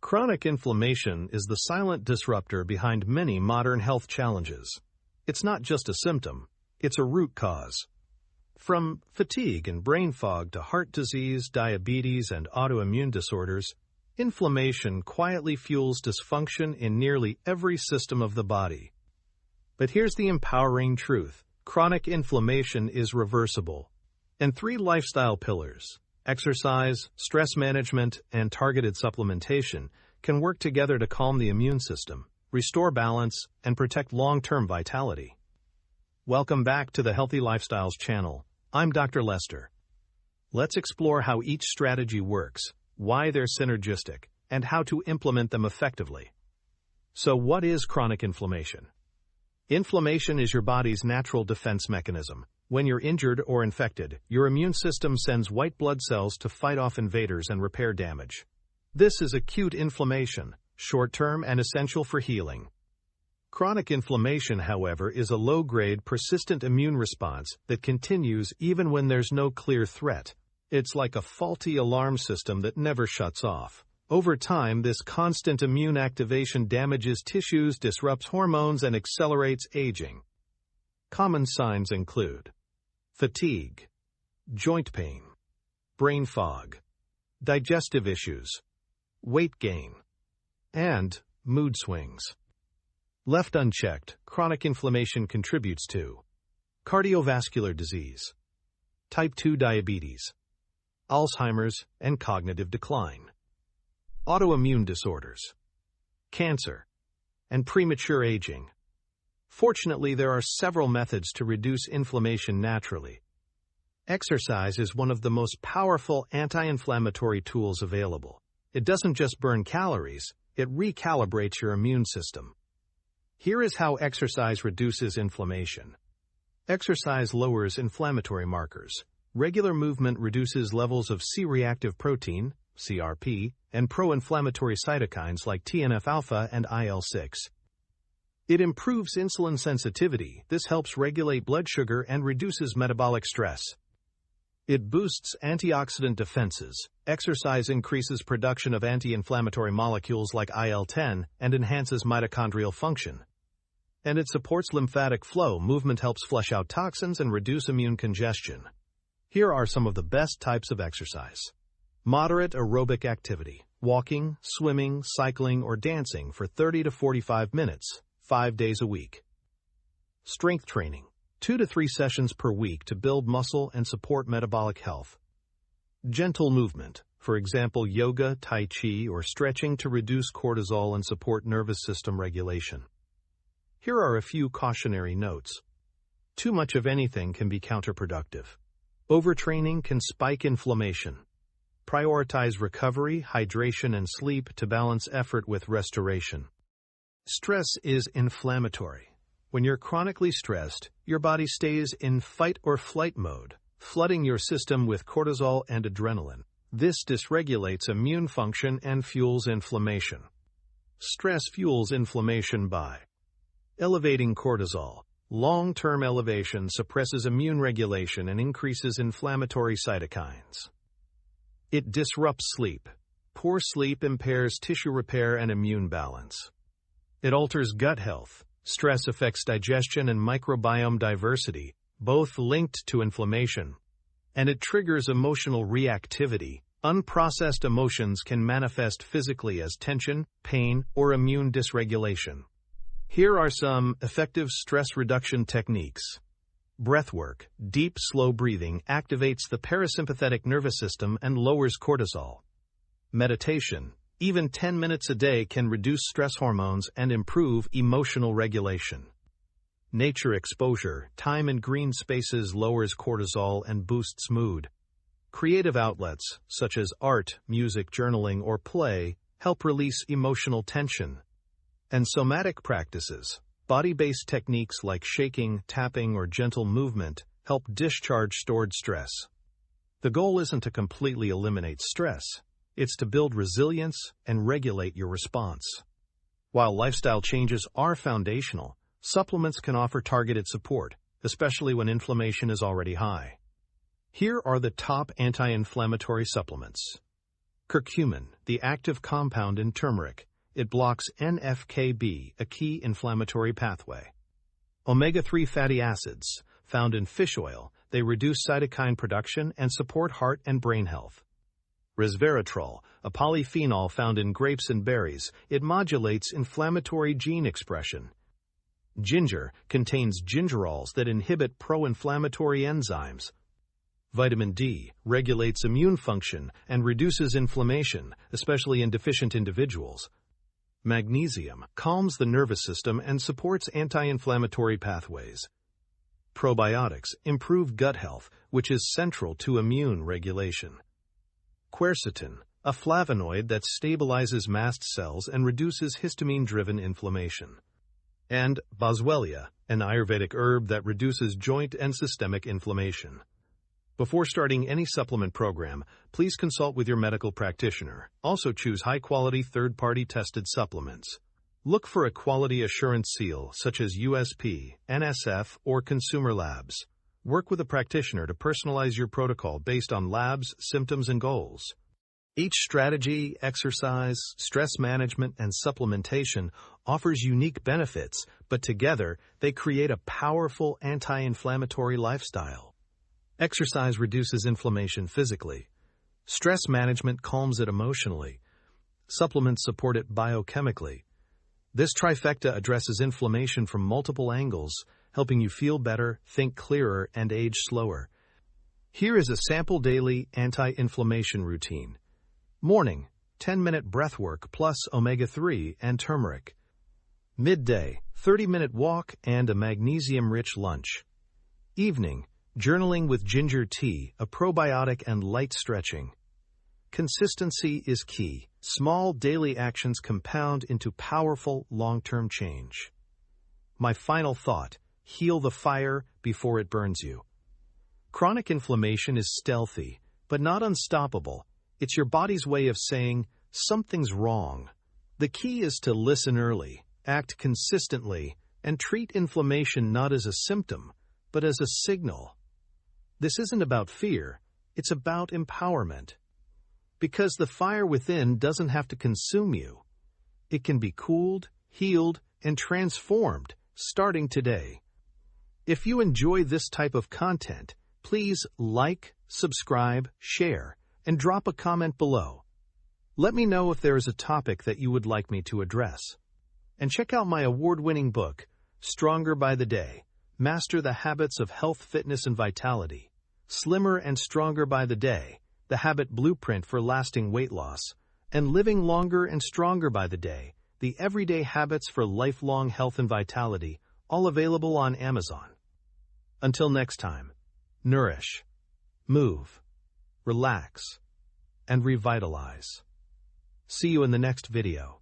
Chronic inflammation is the silent disruptor behind many modern health challenges. It's not just a symptom, it's a root cause. From fatigue and brain fog to heart disease, diabetes, and autoimmune disorders, inflammation quietly fuels dysfunction in nearly every system of the body. But here's the empowering truth: chronic inflammation is reversible. And 3 lifestyle pillars, exercise, stress management, and targeted supplementation, can work together to calm the immune system, restore balance, and protect long-term vitality. Welcome back to the Healthy Lifestyles channel. I'm Dr. Lester. Let's explore how each strategy works, why they're synergistic, and how to implement them effectively. So what is chronic inflammation? Inflammation is your body's natural defense mechanism. When you're injured or infected, your immune system sends white blood cells to fight off invaders and repair damage. This is acute inflammation, short-term and essential for healing. Chronic inflammation, however, is a low-grade, persistent immune response that continues even when there's no clear threat. It's like a faulty alarm system that never shuts off. Over time, this constant immune activation damages tissues, disrupts hormones, and accelerates aging. Common signs include fatigue, joint pain, brain fog, digestive issues, weight gain, and mood swings. Left unchecked, chronic inflammation contributes to cardiovascular disease, type 2 diabetes, Alzheimer's, and cognitive decline, autoimmune disorders, cancer, and premature aging. Fortunately, there are several methods to reduce inflammation naturally. Exercise is one of the most powerful anti-inflammatory tools available. It doesn't just burn calories, it recalibrates your immune system. Here is how exercise reduces inflammation. Exercise lowers inflammatory markers. Regular movement reduces levels of C-reactive protein, CRP, and pro-inflammatory cytokines like TNF-alpha and IL-6. It improves insulin sensitivity. This helps regulate blood sugar and reduces metabolic stress. It boosts antioxidant defenses. Exercise increases production of anti-inflammatory molecules like IL-10 and enhances mitochondrial function. And it supports lymphatic flow. Movement helps flush out toxins and reduce immune congestion. Here are some of the best types of exercise. Moderate aerobic activity: walking, swimming, cycling, or dancing for 30 to 45 minutes, 5 days a week. Strength training: 2 to 3 sessions per week to build muscle and support metabolic health. Gentle movement, for example, yoga, tai chi, or stretching to reduce cortisol and support nervous system regulation. Here are a few cautionary notes. Too much of anything can be counterproductive. Overtraining can spike inflammation. Prioritize recovery, hydration, and sleep to balance effort with restoration. Stress is inflammatory. When you're chronically stressed, your body stays in fight or flight mode, flooding your system with cortisol and adrenaline. This dysregulates immune function and fuels inflammation. Stress fuels inflammation by elevating cortisol. Long-term elevation suppresses immune regulation and increases inflammatory cytokines. It disrupts sleep. Poor sleep impairs tissue repair and immune balance. It alters gut health. Stress affects digestion and microbiome diversity, both linked to inflammation. And it triggers emotional reactivity. Unprocessed emotions can manifest physically as tension, pain, or immune dysregulation. Here are some effective stress reduction techniques. Breathwork: deep, slow breathing activates the parasympathetic nervous system and lowers cortisol. Meditation: even 10 minutes a day can reduce stress hormones and improve emotional regulation. Nature exposure: time in green spaces lowers cortisol and boosts mood. Creative outlets, such as art, music, journaling, or play, help release emotional tension. And somatic practices: body-based techniques like shaking, tapping, or gentle movement help discharge stored stress. The goal isn't to completely eliminate stress. It's to build resilience and regulate your response. While lifestyle changes are foundational, supplements can offer targeted support, especially when inflammation is already high. Here are the top anti-inflammatory supplements. Curcumin, the active compound in turmeric. It blocks NF-κB, a key inflammatory pathway. Omega-3 fatty acids, found in fish oil, they reduce cytokine production and support heart and brain health. Resveratrol, a polyphenol found in grapes and berries, it modulates inflammatory gene expression. Ginger contains gingerols that inhibit pro-inflammatory enzymes. Vitamin D regulates immune function and reduces inflammation, especially in deficient individuals. Magnesium calms the nervous system and supports anti-inflammatory pathways. Probiotics improve gut health, which is central to immune regulation. Quercetin, a flavonoid that stabilizes mast cells and reduces histamine-driven inflammation. And boswellia, an Ayurvedic herb that reduces joint and systemic inflammation. Before starting any supplement program, please consult with your medical practitioner. Also choose high-quality third-party tested supplements. Look for a quality assurance seal such as USP, NSF, or Consumer Labs. Work with a practitioner to personalize your protocol based on labs, symptoms, and goals. Each strategy, exercise, stress management, and supplementation offers unique benefits, but together they create a powerful anti-inflammatory lifestyle. Exercise reduces inflammation physically. Stress management calms it emotionally. Supplements support it biochemically. This trifecta addresses inflammation from multiple angles, helping you feel better, think clearer, and age slower. Here is a sample daily anti-inflammation routine. Morning, 10-minute breathwork plus omega-3 and turmeric. Midday, 30-minute walk and a magnesium-rich lunch. Evening, journaling with ginger tea, a probiotic, and light stretching. Consistency is key. Small daily actions compound into powerful long-term change. My final thought: heal the fire before it burns you. Chronic inflammation is stealthy, but not unstoppable. It's your body's way of saying, something's wrong. The key is to listen early, act consistently, and treat inflammation not as a symptom, but as a signal. This isn't about fear, it's about empowerment. Because the fire within doesn't have to consume you. It can be cooled, healed, and transformed, starting today. If you enjoy this type of content, please like, subscribe, share, and drop a comment below. Let me know if there is a topic that you would like me to address. And check out my award-winning book, Stronger by the Day, Master the Habits of Health, Fitness, and Vitality. Slimmer and Stronger by the Day, The Habit Blueprint for Lasting Weight Loss. And Living Longer and Stronger by the Day, The Everyday Habits for Lifelong Health and Vitality, all available on Amazon. Until next time, nourish, move, relax, and revitalize. See you in the next video.